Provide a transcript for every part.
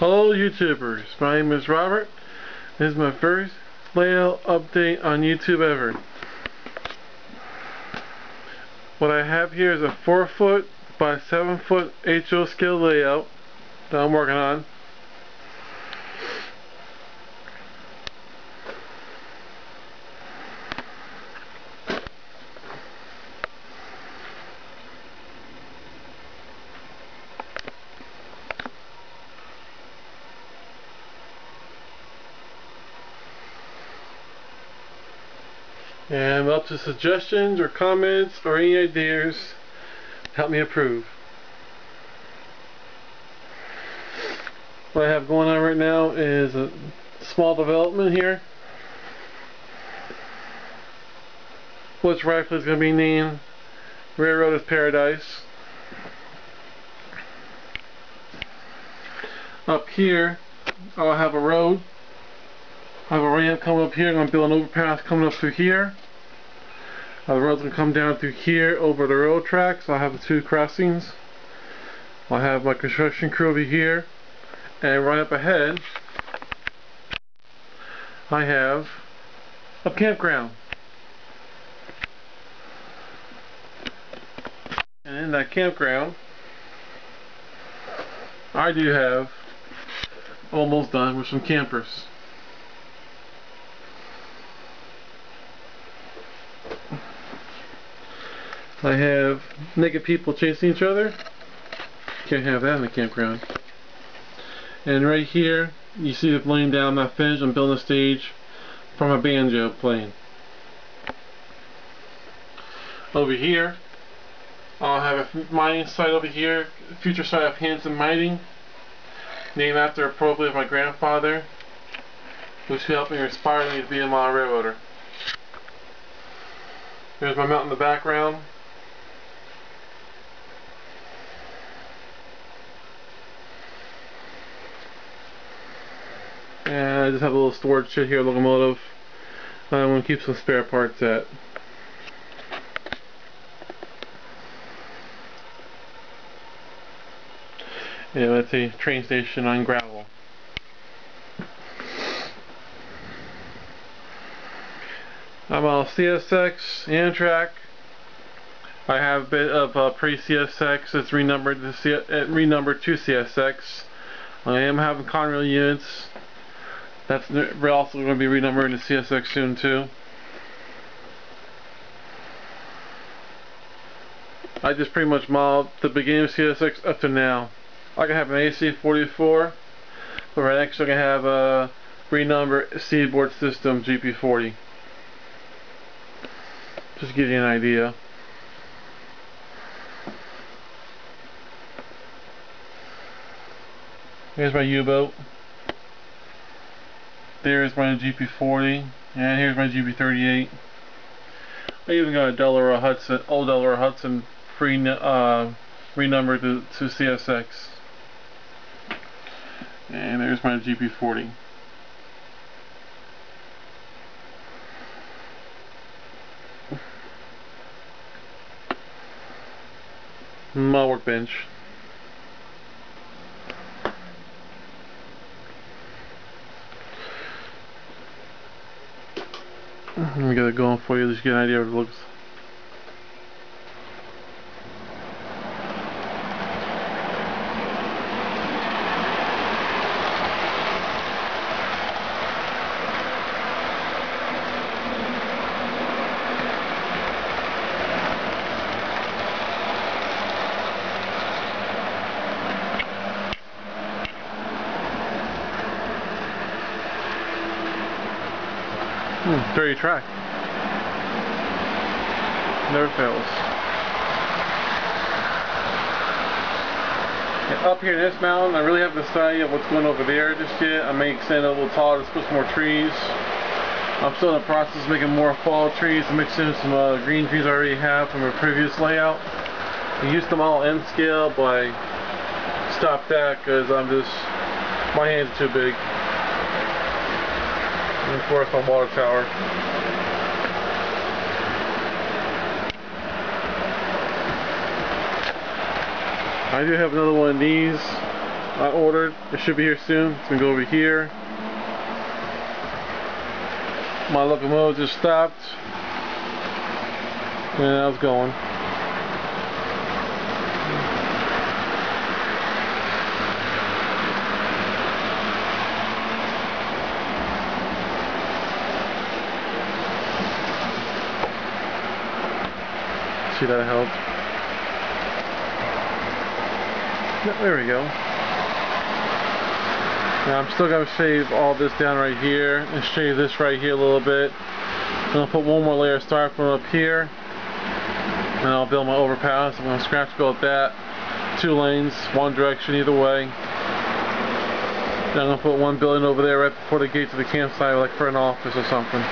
Hello YouTubers, my name is Robert. This is my first layout update on YouTube ever. What I have here is a 4-foot by 7-foot HO scale layout that I'm working on. And up to suggestions or comments or any ideas, help me improve. What I have going on right now is a small development here, which rightfully is going to be named Railroad is Paradise. Up here I'll have a road. I have a ramp coming up here. I'm going to build an overpass coming up through here. The road's going to come down through here over the railroad tracks. I'll have the 2 crossings. I'll have my construction crew over here. And right up ahead, I have a campground. And in that campground, I do have almost done with some campers. I have naked people chasing each other. Can't have that in the campground. And right here, you see it laying down. I'm not finished. I'm building a stage for my banjo playing. Over here, I'll have a mining site over here. Future site of Hanson Mining, named after appropriately my grandfather, which helped me inspire me to be a model railroader. There's my mountain in the background. And I just have a little storage shed here, locomotive. I'm going to keep some spare parts at. Yeah, that's a train station on gravel. I'm on CSX, Amtrak. I have a bit of pre-CSX. It's renumbered to CSX. I am having Conrail units. We're also going to be renumbered to CSX soon too. I just pretty much modeled the beginning of CSX up to now. I can have an AC44, but right next I can have a renumbered Seaboard System GP40. Just to give you an idea. Here's my U-boat. There's my GP40, and here's my GP38. I even got a Delaware Hudson, old Delaware Hudson, renumbered to CSX. And there's my GP40. My workbench. Let me get it going for you, just get an idea of what it looks. Dirty track. Never fails. And up here in this mountain, I really haven't decided what's going over there just yet. I may extend it a little taller to put some more trees. I'm still in the process of making more fall trees to mix in some green trees I already have from a previous layout. I used them all N scale, but I stopped that because my hands are too big. And of course my water tower. I do have another one of these I ordered. It should be here soon. It's gonna go over here. My locomotive just stopped, and I was going. See, that helped. There we go. Now I'm still going to shave all this down right here and shave this right here a little bit. I'm going to put one more layer of styrofoam up here, and I'll build my overpass. I'm going to scratch build that. 2 lanes, one direction either way. Then I'm going to put one building over there right before the gate to the campsite, like for an office or something.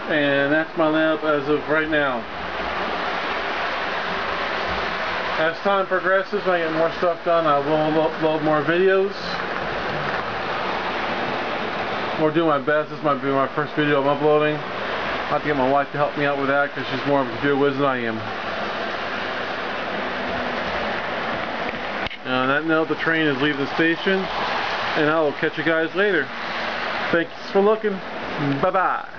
And that's my lineup as of right now. As time progresses, when I get more stuff done, I will upload more videos. Or do my best. This might be my first video I'm uploading. I have to get my wife to help me out with that because she's more of a computer whiz than I am. On that note, the train is leaving the station, and I will catch you guys later. Thanks for looking. Bye-bye.